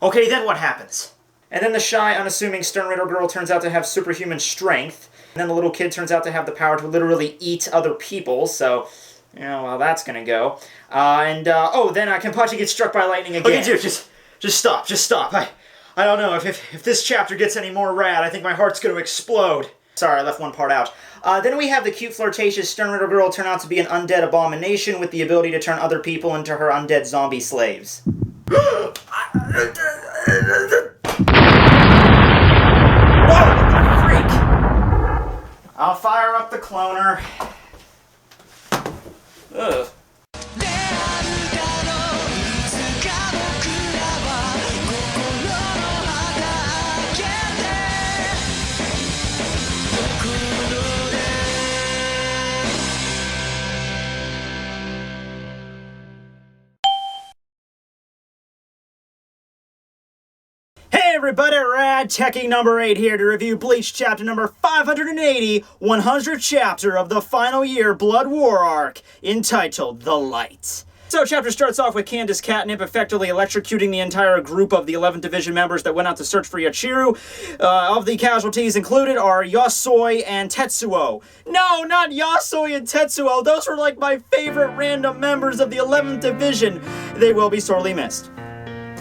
Okay, then what happens? And then the shy, unassuming stern ritter girl turns out to have superhuman strength. And then the little kid turns out to have the power to literally eat other people, so... you know, well, that's gonna go. Then Kenpachi gets struck by lightning again. Okay, dude, just stop. I don't know, if this chapter gets any more rad, I think my heart's gonna explode. Sorry, I left one part out. Then we have the cute, flirtatious stern ritter girl turn out to be an undead abomination with the ability to turn other people into her undead zombie slaves. Whoa, what the freak? I'll fire up the cloner. Ugh. Hey everybody, Rad Tekking101 here to review Bleach chapter number 580, 100th chapter of the final year Blood War arc, entitled The Light. So chapter starts off with Candace Catnip effectively electrocuting the entire group of the 11th Division members that went out to search for Yachiru. Of the casualties included are Yasoi and Tetsuo. No, not Yasoi and Tetsuo, those were like my favorite random members of the 11th Division. They will be sorely missed.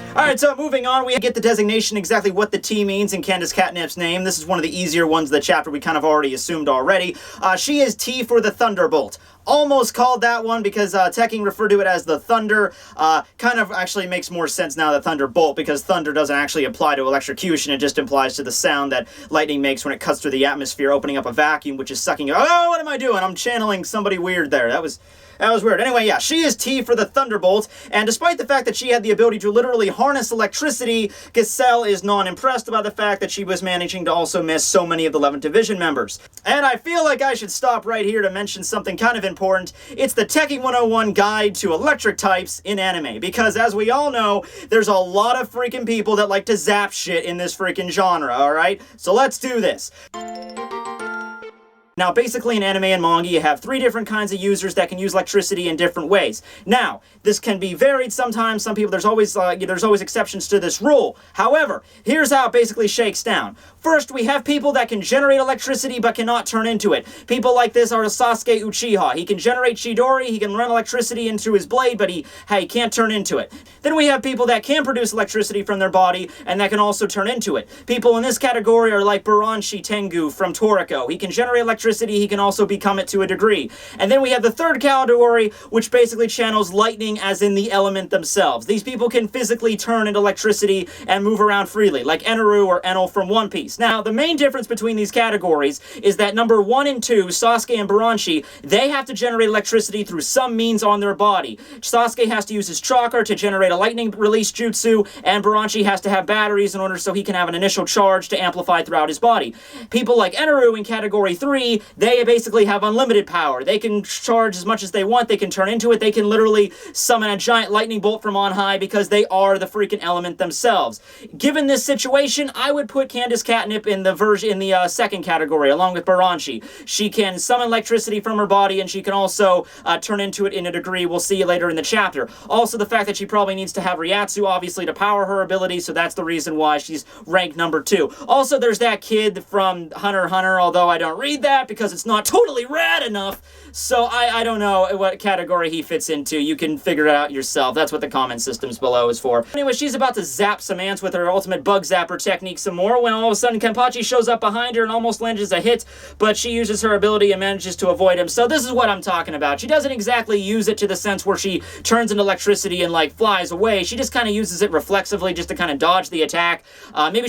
Alright, so moving on, we get the designation exactly what the T means in Candace Catnip's name. This is one of the easier ones of the chapter we kind of already assumed already. She is T for the Thunderbolt. Almost called that one because Tekking referred to it as the Thunder. Kind of actually makes more sense now that Thunderbolt, because thunder doesn't actually apply to electrocution. It just applies to the sound that lightning makes when it cuts through the atmosphere, opening up a vacuum, which is sucking. Oh, what am I doing? I'm channeling somebody weird there. That was weird. Anyway, yeah, she is T for the Thunderbolt, and despite the fact that she had the ability to literally harness electricity, Giselle is non-impressed by the fact that she was managing to also miss so many of the 11th Division members. And I feel like I should stop right here to mention something kind of important. It's the Tekking101 Guide to Electric Types in Anime, because as we all know, there's a lot of freaking people that like to zap shit in this freaking genre, alright? So let's do this. Now, basically in anime and manga, you have 3 different kinds of users that can use electricity in different ways. Now, this can be varied sometimes. Some people, there's always exceptions to this rule. However, here's how it basically shakes down. First, we have people that can generate electricity but cannot turn into it. People like this are Sasuke Uchiha. He can generate Chidori, he can run electricity into his blade, but he can't turn into it. Then we have people that can produce electricity from their body and that can also turn into it. People in this category are like Buranshi Tengu from Toriko. He can generate electricity, he can also become it to a degree. And then we have the third category, which basically channels lightning as in the element themselves. These people can physically turn into electricity and move around freely, like Eneru or Enel from One Piece. Now, the main difference between these categories is that number 1 and 2, Sasuke and Buranshi, they have to generate electricity through some means on their body. Sasuke has to use his chakra to generate a lightning release jutsu, and Buranshi has to have batteries in order so he can have an initial charge to amplify throughout his body. People like Eneru in category 3, they basically have unlimited power. They can charge as much as they want, they can turn into it, they can literally summon a giant lightning bolt from on high because they are the freaking element themselves. Given this situation, I would put Candace Catnip in the second category, along with Buranshi. She can summon electricity from her body, and she can also turn into it in a degree. We'll see later in the chapter. Also, the fact that she probably needs to have Ryatsu, obviously, to power her ability, so that's the reason why she's ranked number 2. Also, there's that kid from Hunter x Hunter, although I don't read that because it's not totally rad enough, so I don't know what category he fits into. You can figure it out yourself. That's what the comment systems below is for. Anyway, she's about to zap some ants with her ultimate bug zapper technique some more when all of a sudden Kenpachi shows up behind her and almost lands a hit, but she uses her ability and manages to avoid him. So this is what I'm talking about. She doesn't exactly use it to the sense where she turns into electricity and like flies away. She just kind of uses it reflexively just to kind of dodge the attack. Maybe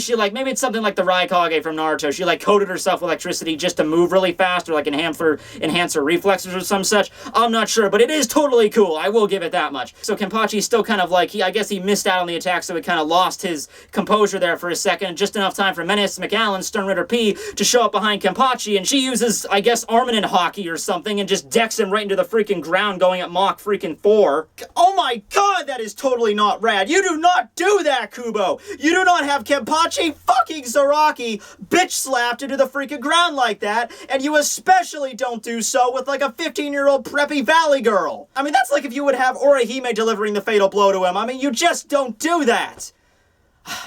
it's something like the Raikage from Naruto. She like coated herself with electricity just to move really fast or like enhance her reflexes or some such. I'm not sure, but it is totally cool. I will give it that much. So Kenpachi's still kind of like, I guess he missed out on the attack, so he kind of lost his composure there for a second. Just enough time for Menace McAllen, Stern Ritter P, to show up behind Kenpachi, and she uses, I guess, Armament Hockey or something, and just decks him right into the freaking ground going at Mach freaking 4. Oh my god, that is totally not rad. You do not do that, Kubo. You do not have Kenpachi fucking Zaraki bitch slapped into the freaking ground like that, and you especially don't do so with like a 15-year-old preppy valley girl. I mean, that's like if you would have Orihime delivering the fatal blow to him. I mean, you just don't do that.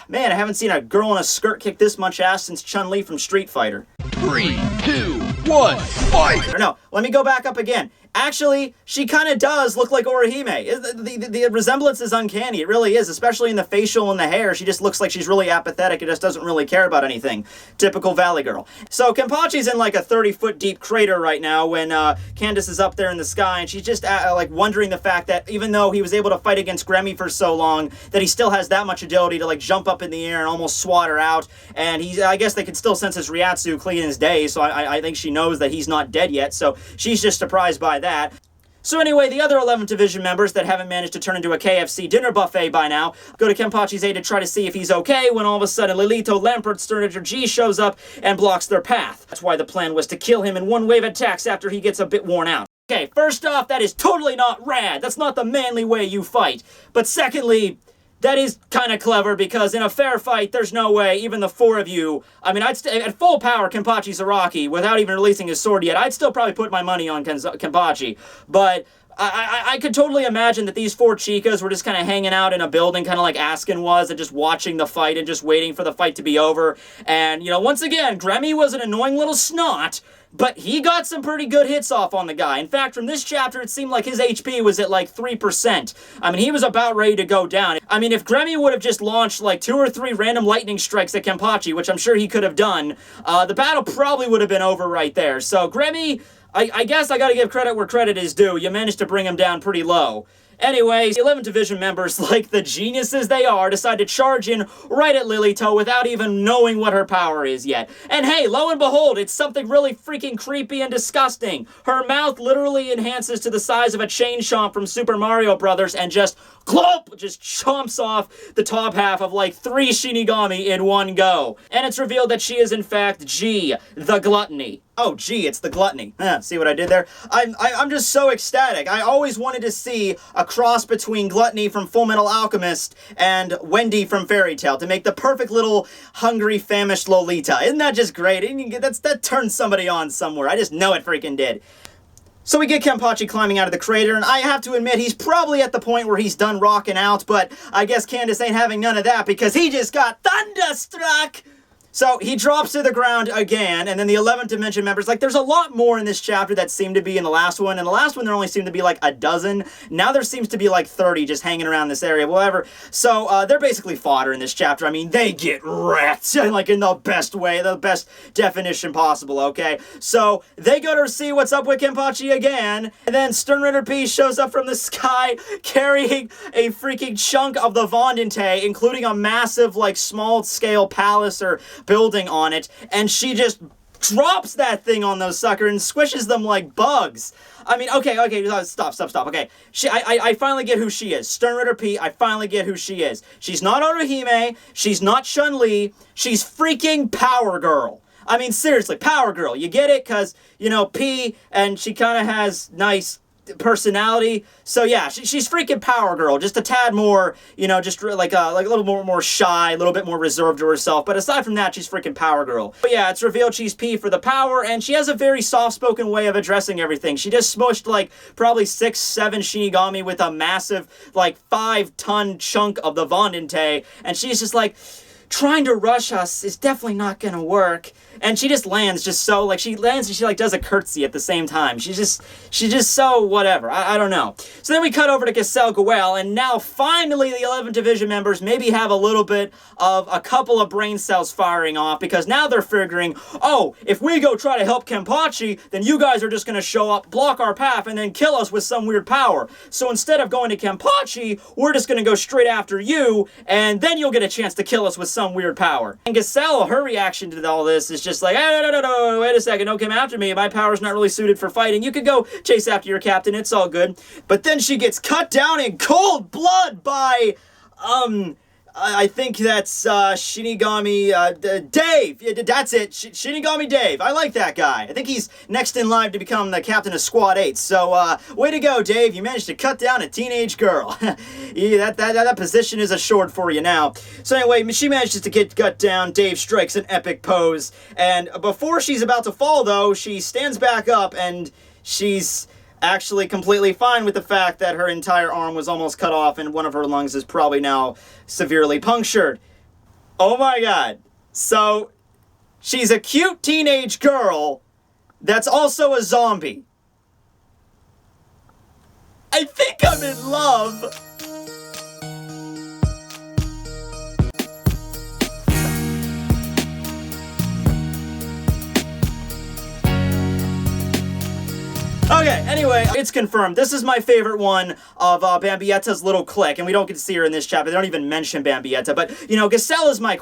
Man, I haven't seen a girl in a skirt kick this much ass since Chun-Li from Street Fighter. 3, 2, 1, fight! Or no, let me go back up again. Actually, she kind of does look like Orihime. The resemblance is uncanny. It really is, especially in the facial and the hair. She just looks like she's really apathetic and just doesn't really care about anything. Typical Valley Girl. So Kenpachi's in like a 30-foot deep crater right now when Candace is up there in the sky, and she's just like wondering the fact that even though he was able to fight against Gremmy for so long, that he still has that much agility to like jump up in the air and almost swat her out. And I guess they could still sense his Ryatsu clean as day, so I think she knows that he's not dead yet, so she's just surprised by that. So anyway, the other 11th Division members that haven't managed to turn into a KFC dinner buffet by now go to Kenpachi's aid to try to see if he's okay when all of a sudden Lilito Lampert Sternager G shows up and blocks their path. That's why the plan was to kill him in one wave attacks after he gets a bit worn out. Okay, first off, that is totally not rad. That's not the manly way you fight. But secondly, that is kind of clever because in a fair fight, there's no way, even the four of you, I mean, at full power, Kenpachi Zaraki, without even releasing his sword yet, I'd still probably put my money on Kenpachi. But I could totally imagine that these four chicas were just kind of hanging out in a building, kind of like Askin was, and just watching the fight and just waiting for the fight to be over. And, you know, once again, Gremmy was an annoying little snot, but he got some pretty good hits off on the guy. In fact, from this chapter, it seemed like his HP was at like 3%. I mean, he was about ready to go down. I mean, if Gremmy would have just launched like 2 or 3 random lightning strikes at Kenpachi, which I'm sure he could have done, the battle probably would have been over right there. So Gremmy, I guess I gotta give credit where credit is due. You managed to bring him down pretty low. Anyways, the 11th Division members, like the geniuses they are, decide to charge in right at Lilito without even knowing what her power is yet. And hey, lo and behold, it's something really freaking creepy and disgusting. Her mouth literally enhances to the size of a chain chomp from Super Mario Brothers and just clomp, just chomps off the top half of like 3 Shinigami in one go. And it's revealed that she is in fact G, the Gluttony. Oh, gee, it's the Gluttony. See what I did there? I'm just so ecstatic. I always wanted to see a cross between Gluttony from Full Metal Alchemist and Wendy from Fairy Tail to make the perfect little hungry, famished Lolita. Isn't that just great? That turns somebody on somewhere. I just know it freaking did. So we get Kenpachi climbing out of the crater, and I have to admit, he's probably at the point where he's done rocking out, but I guess Candace ain't having none of that because he just got thunderstruck! So he drops to the ground again, and then the 11th Dimension members, like, there's a lot more in this chapter that seemed to be in the last one. In the last one, there only seemed to be like a dozen. Now there seems to be like 30 just hanging around this area, whatever. So they're basically fodder in this chapter. I mean, they get wrecked, like in the best way, the best definition possible, okay? So they go to see what's up with Kenpachi again, and then Sternritter P shows up from the sky carrying a freaking chunk of the Wandenreich, including a massive, like, small-scale palace or building on it, and she just drops that thing on those suckers and squishes them like bugs. I mean, okay, stop, okay. I finally get who she is. Sternritter P, I finally get who she is. She's not Orihime, she's not Chun-Li, she's freaking Power Girl. I mean, seriously, Power Girl. You get it? Because, you know, P, and she kind of has nice personality. So yeah, she's freaking Power Girl, just a tad more, you know, just like a little more shy, a little bit more reserved to herself. But aside from that, she's freaking Power Girl. But yeah, it's revealed she's P for the power, and she has a very soft-spoken way of addressing everything. She just smushed like probably 6-7 Shinigami with a massive like 5-ton chunk of the Wandenreich, and she's just like, trying to rush us is definitely not gonna work. And she just lands just so, like, she lands and she, like, does a curtsy at the same time. She's just so whatever. I don't know. So then we cut over to Giselle Goel, and now finally the 11th Division members maybe have a little bit of a couple of brain cells firing off, because now they're figuring, oh, if we go try to help Kenpachi, then you guys are just gonna show up, block our path, and then kill us with some weird power. So instead of going to Kenpachi, we're just gonna go straight after you, and then you'll get a chance to kill us with some weird power. And Giselle, her reaction to all this is just like, hey, no, wait a second, don't come after me. My power's not really suited for fighting. You could go chase after your captain, it's all good. But then she gets cut down in cold blood by, I think that's Shinigami Dave. Yeah, that's it. Shinigami Dave. I like that guy. I think he's next in line to become the captain of Squad 8. So, way to go, Dave. You managed to cut down a teenage girl. Yeah, that position is assured for you now. So anyway, she manages to get cut down. Dave strikes an epic pose. And before she's about to fall, though, she stands back up and she's actually completely fine with the fact that her entire arm was almost cut off and one of her lungs is probably now severely punctured. Oh my god. So, she's a cute teenage girl that's also a zombie. I think I'm in love. Okay, anyway, it's confirmed. This is my favorite one of Bambietta's little clique, and we don't get to see her in this chapter. They don't even mention Bambietta, but, you know, Giselle is my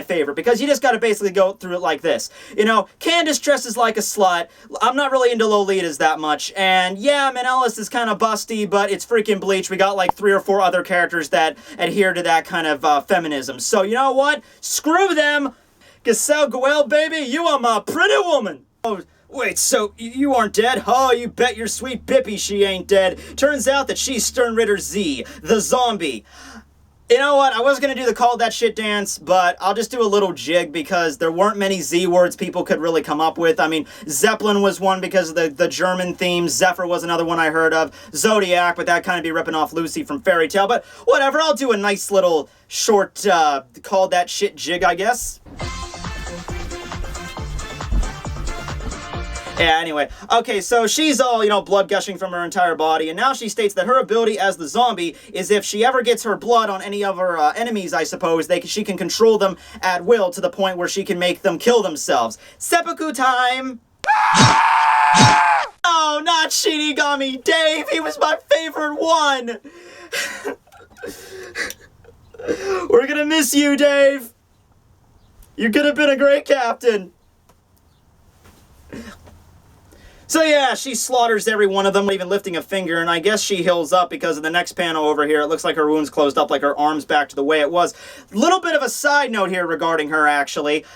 favorite, because you just gotta basically go through it like this. You know, Candace dresses like a slut. I'm not really into Lolitas that much, and yeah, Manellis is kind of busty, but it's freaking Bleach. We got like 3 or 4 other characters that adhere to that kind of feminism. So, you know what? Screw them! Giselle Goel, baby, you are my pretty woman! Oh, wait, so you aren't dead? Oh, you bet your sweet Bippy she ain't dead. Turns out that she's Sternritter Z, the zombie. You know what? I was going to do the call that shit dance, but I'll just do a little jig because there weren't many Z words people could really come up with. I mean, Zeppelin was one because of the German theme. Zephyr was another one I heard of. Zodiac, but that kind of be ripping off Lucy from Fairy Tale. But whatever, I'll do a nice little short call that shit jig, I guess. Yeah, anyway. Okay, so she's all, you know, blood gushing from her entire body, and now she states that her ability as the zombie is if she ever gets her blood on any of her enemies, I suppose, she can control them at will to the point where she can make them kill themselves. Seppuku time! Oh, not Shinigami Dave! He was my favorite one! We're gonna miss you, Dave! You could have been a great captain! So yeah, she slaughters every one of them, even lifting a finger, and I guess she heals up because of the next panel over here. It looks like her wound's closed up, like her arm's back to the way it was. Little bit of a side note here regarding her, actually.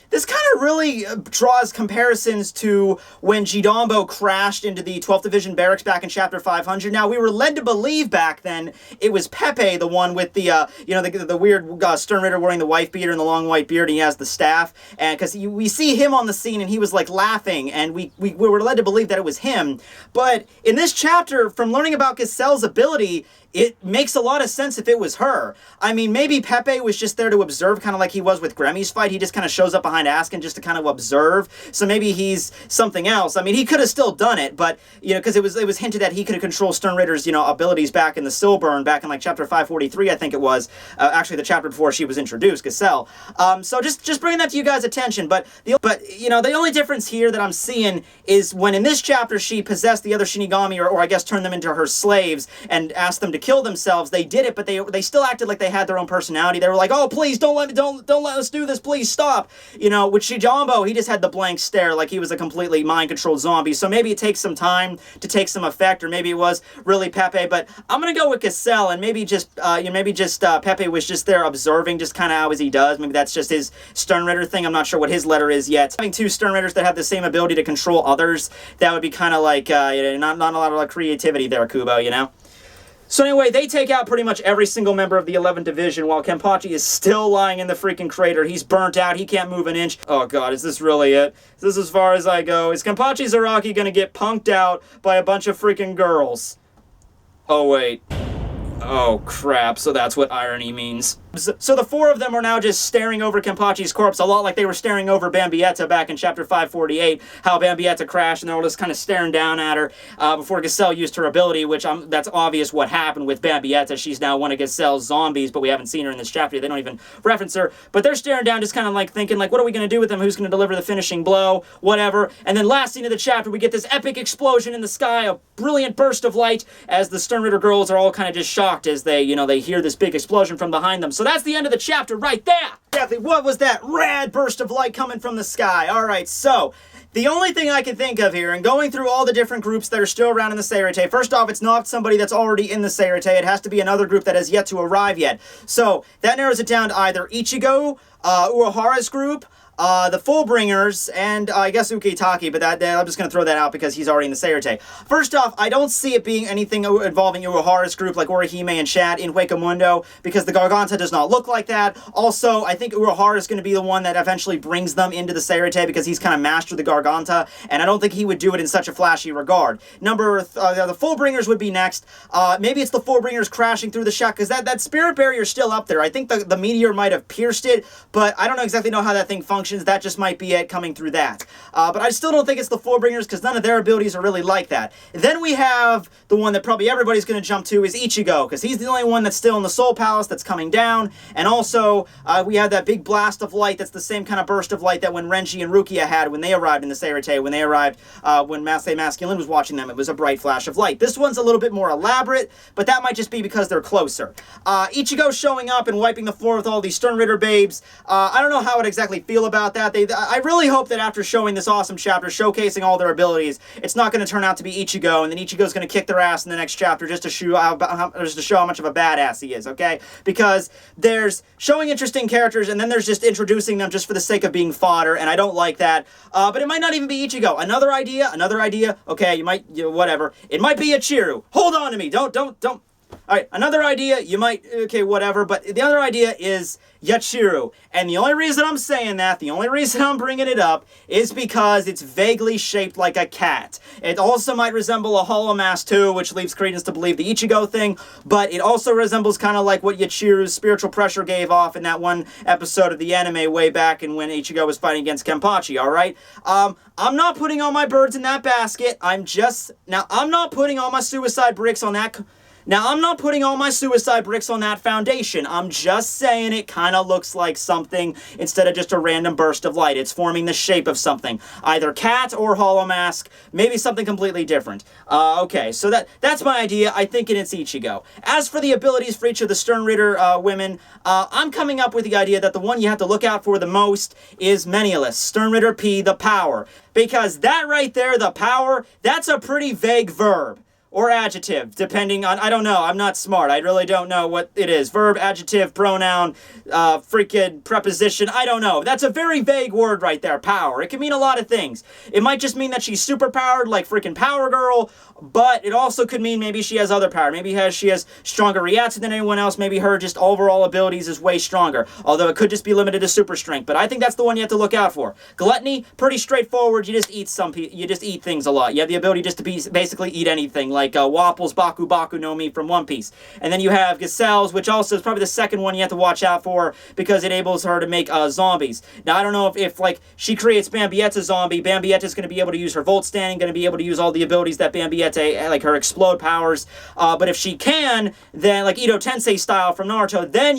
This kind of really draws comparisons to when Jidombo crashed into the 12th Division barracks back in Chapter 500. Now, we were led to believe back then it was Pepe, the one with the, you know, the weird Sternritter wearing the wife beater and the long white beard, and he has the staff, and because we see him on the scene, and he was, like, laughing, and we were led to believe that it was him. But in this chapter, from learning about Giselle's ability, it makes a lot of sense if it was her. I mean, maybe Pepe was just there to observe, kind of like he was with Gremmy's fight. He just kind of shows up behind Askin just to kind of observe. So maybe he's something else. I mean, he could have still done it, but, you know, because it was hinted that he could have controlled Sternritter's, you know, abilities back in the Silburn, back in, like, Chapter 543, I think it was. Actually, the chapter before she was introduced, Giselle. So just bringing that to you guys' attention. But, you know, the only difference here that I'm seeing is when in this chapter she possessed the other Shinigami, or I guess turned them into her slaves and asked them to kill themselves. They did it, but they still acted like they had their own personality. They were like, "Oh, please don't let us do this. Please stop." You know, with Shijambo, he just had the blank stare, like he was a completely mind-controlled zombie. So maybe it takes some time to take some effect, or maybe it was really Pepe. But I'm gonna go with Giselle, and maybe just Pepe was just there observing, just kind of how as he does. Maybe that's just his Sternritter thing. I'm not sure what his letter is yet. Having 2 Sternritters that have the same ability to control others, that would be kind of like you know, not a lot of creativity there, Kubo. You know. So anyway, they take out pretty much every single member of the 11th Division while Kenpachi is still lying in the freaking crater. He's burnt out. He can't move an inch. Oh god, is this really it? Is this as far as I go? Is Kenpachi Zaraki gonna get punked out by a bunch of freaking girls? Oh wait. Oh crap, so that's what irony means. So the 4 of them are now just staring over Kenpachi's corpse, a lot like they were staring over Bambietta back in Chapter 548, how Bambietta crashed and they were just kind of staring down at her before Giselle used her ability, which that's obvious what happened with Bambietta. She's now one of Giselle's zombies, but we haven't seen her in this chapter. They don't even reference her, but they're staring down just kind of like thinking, like, what are we going to do with them? Who's going to deliver the finishing blow? Whatever. And then last scene of the chapter, we get this epic explosion in the sky, a brilliant burst of light, as the Sternritter girls are all kind of just shocked as they, you know, they hear this big explosion from behind them. So that's the end of the chapter right there. Exactly. What was that rad burst of light coming from the sky? All right, so the only thing I can think of here, and going through all the different groups that are still around in the Seirete, first off, it's not somebody that's already in the Seirete. It has to be another group that has yet to arrive yet. So that narrows it down to either Ichigo, Uehara's group, the Fullbringers, and I guess Ukitake, but I'm just going to throw that out because he's already in the Seirete. First off, I don't see it being anything involving Uehara's group like Orihime and Shad in Huecamundo, because the Garganta does not look like that. Also, I think Uehara is going to be the one that eventually brings them into the Seirete because he's kind of mastered the Garganta, and I don't think he would do it in such a flashy regard. The Fullbringers would be next. Maybe it's the Fullbringers crashing through the shot, because that Spirit Barrier's still up there. I think the meteor might have pierced it, but I don't exactly know how that thing functions. That just might be it coming through that. But I still don't think it's the Fullbringers, because none of their abilities are really like that. Then we have the one that probably everybody's going to jump to is Ichigo, because he's the only one that's still in the Soul Palace that's coming down. And also, we have that big blast of light that's the same kind of burst of light that when Renji and Rukia had when they arrived in the Seirete, when they arrived, when Masae Masculine was watching them, it was a bright flash of light. This one's a little bit more elaborate, but that might just be because they're closer. Ichigo showing up and wiping the floor with all these Stern Ritter babes. I don't know how I would exactly feel about that. I really hope that after showing this awesome chapter, showcasing all their abilities, it's not going to turn out to be Ichigo, and then Ichigo's going to kick their ass in the next chapter just to show how much of a badass he is, okay? Because there's showing interesting characters, and then there's just introducing them just for the sake of being fodder, and I don't like that. But it might not even be Ichigo. Another idea, okay, whatever. It might be Achiru. Hold on to me. Don't. Alright, another idea, okay, whatever, but the other idea is Yachiru. And the only reason I'm saying that, the only reason I'm bringing it up, is because it's vaguely shaped like a cat. It also might resemble a hollow mask too, which leaves credence to believe the Ichigo thing, but it also resembles kind of like what Yachiru's spiritual pressure gave off in that one episode of the anime way back and when Ichigo was fighting against Kenpachi, alright? I'm not putting all my birds in that basket. I'm not putting all my suicide bricks on that... Now, I'm not putting all my suicide bricks on that foundation. I'm just saying it kind of looks like something instead of just a random burst of light. It's forming the shape of something. Either cat or hollow mask. Maybe something completely different. Okay, so that's my idea. I think it's Ichigo. As for the abilities for each of the Stern Ritter women, I'm coming up with the idea that the one you have to look out for the most is Menelaus. Stern Ritter P, the power. Because that right there, the power, that's a pretty vague verb. Or adjective, depending on, I don't know, I'm not smart, I really don't know what it is. Verb, adjective, pronoun, freaking preposition, I don't know. That's a very vague word right there, power. It can mean a lot of things. It might just mean that she's super powered, like freaking Power Girl, but it also could mean maybe she has other power. Maybe she has stronger Ryatsu than anyone else. Maybe her just overall abilities is way stronger. Although it could just be limited to super strength. But I think that's the one you have to look out for. Gluttony, pretty straightforward. You just eat things a lot. You have the ability just to basically eat anything, like Wapple's Baku Baku no Mi from One Piece. And then you have Giselle's, which also is probably the second one you have to watch out for because it enables her to make zombies. Now, I don't know if like she creates Bambietta's zombie, Bambietta's going to be able to use her Volt Standing, going to be able to use all the abilities that Bambietta, like her explode powers. But if she can, then like Ito Tensei style from Naruto, then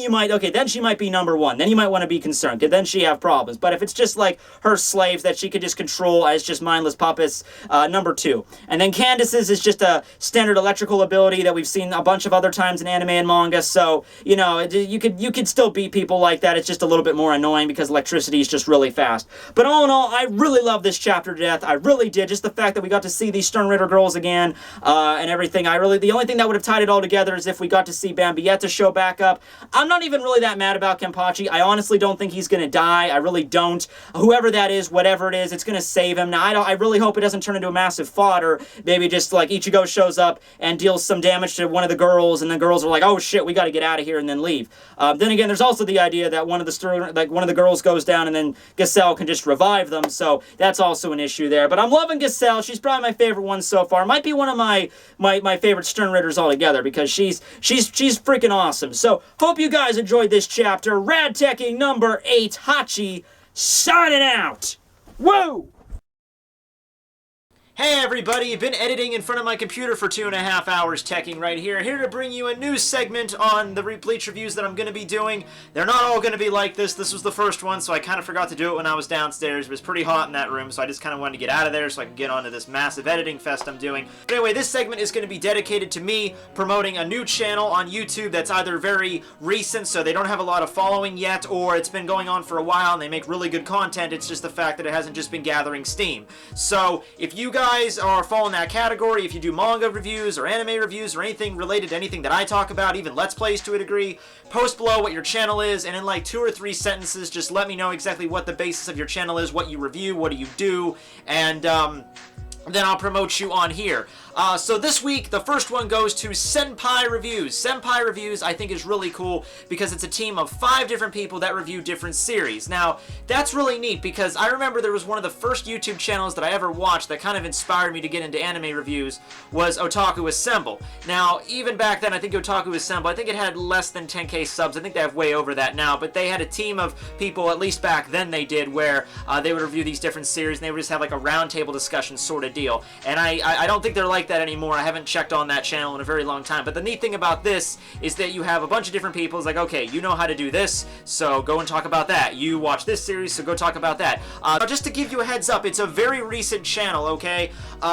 then she might be number one. Then you might want to be concerned, because then she have problems. But if it's just like her slaves that she could just control as just mindless puppets, number two. And then Candace's is just a standard electrical ability that we've seen a bunch of other times in anime and manga, so, you could still beat people like that. It's just a little bit more annoying because electricity is just really fast. But all in all, I really love this chapter to death. I really did. Just the fact that we got to see these Stern Ritter girls again, and everything. The only thing that would have tied it all together is if we got to see Bambietta show back up. I'm not even really that mad about Kenpachi. I honestly don't think he's gonna die. I really don't. Whoever that is, whatever it is, it's gonna save him. Now, I really hope it doesn't turn into a massive fodder. Maybe just like Ichigo shows up and deals some damage to one of the girls, and the girls are like, oh shit, we gotta get out of here, and then leave. Then again, there's also the idea that one of the girls goes down and then Giselle can just revive them, so that's also an issue there. But I'm loving Giselle. She's probably my favorite one so far. Might be one of my favorite Stern Ritters altogether, because she's freaking awesome. So, hope you guys enjoyed this chapter. Rad Tekking number 8, Hachi, signing out. Woo! Hey everybody, you've been editing in front of my computer for 2.5 hours, Tekking right here to bring you a new segment on the Bleach reviews that I'm going to be doing. They're not all going to be like this. This was the first one, so I kind of forgot to do it when I was downstairs. It was pretty hot in that room, so I just kind of wanted to get out of there so I can get onto this massive editing fest I'm doing. But anyway, this segment is going to be dedicated to me promoting a new channel on YouTube that's either very recent, so they don't have a lot of following yet, or it's been going on for a while and they make really good content. It's just the fact that it hasn't just been gathering steam. So, if you guys guys fall in that category, if you do manga reviews or anime reviews or anything related to anything that I talk about, even Let's Plays to a degree, post below what your channel is, and in like 2 or 3 sentences, just let me know exactly what the basis of your channel is, what you review, what do you do, and then I'll promote you on here. So this week, the first one goes to Senpai Reviews. Senpai Reviews, I think, is really cool because it's a team of 5 different people that review different series. Now, that's really neat because I remember there was one of the first YouTube channels that I ever watched that kind of inspired me to get into anime reviews was Otaku Assemble. Now, even back then, I think Otaku Assemble, I think it had less than 10k subs. I think they have way over that now, but they had a team of people, at least back then they did, where they would review these different series and they would just have like a roundtable discussion sort of deal. And I don't think they're like that anymore. I haven't checked on that channel in a very long time. But the neat thing about this is that you have a bunch of different people. It's like, okay, you know how to do this, so go and talk about that. You watch this series, so go talk about that. Just to give you a heads up, it's a very recent channel, okay?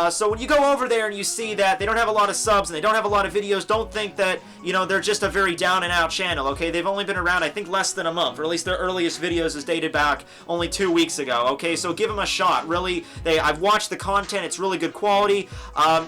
So when you go over there and you see that they don't have a lot of subs and they don't have a lot of videos, don't think that, you know, they're just a very down and out channel, okay? They've only been around, I think, less than a month, or at least their earliest videos is dated back only 2 weeks ago, okay? So give them a shot. Really, I've watched the content. It's really good quality.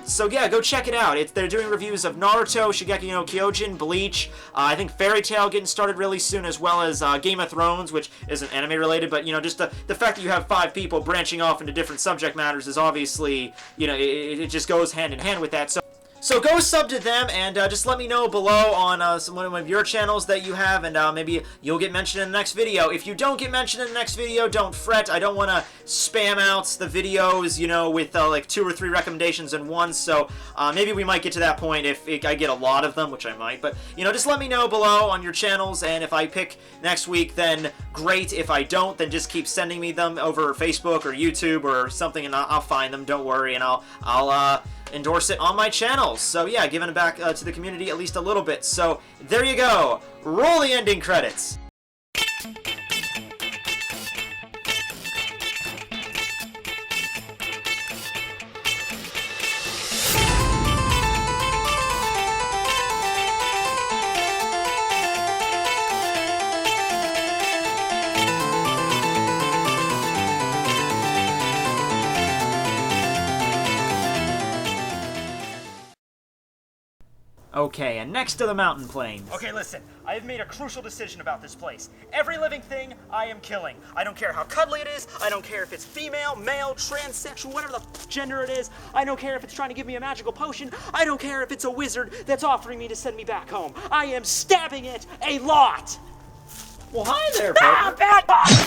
So yeah, go check it out. They're doing reviews of Naruto, Shingeki no Kyojin, Bleach, I think Fairy Tail getting started really soon, as well as Game of Thrones, which isn't anime related, but, you know, just the fact that you have 5 people branching off into different subject matters is obviously, you know, it just goes hand in hand with that. So go sub to them, and just let me know below on one of your channels that you have, and maybe you'll get mentioned in the next video. If you don't get mentioned in the next video, don't fret. I don't want to spam out the videos, you know, with like 2 or 3 recommendations in one, so maybe we might get to that point if I get a lot of them, which I might. But, you know, just let me know below on your channels, and if I pick next week, then great. If I don't, then just keep sending me them over Facebook or YouTube or something, and I'll find them. Don't worry, and I'll endorse it on my channels. So yeah, giving it back to the community at least a little bit. So there you go. Roll the ending credits. Okay, and next to the mountain plains. Okay, listen, I have made a crucial decision about this place. Every living thing I am killing. I don't care how cuddly it is, I don't care if it's female, male, transsexual, whatever the gender it is. I don't care if it's trying to give me a magical potion. I don't care if it's a wizard that's offering me to send me back home. I am stabbing it a lot! Well, hi there, Parker. Bad boy!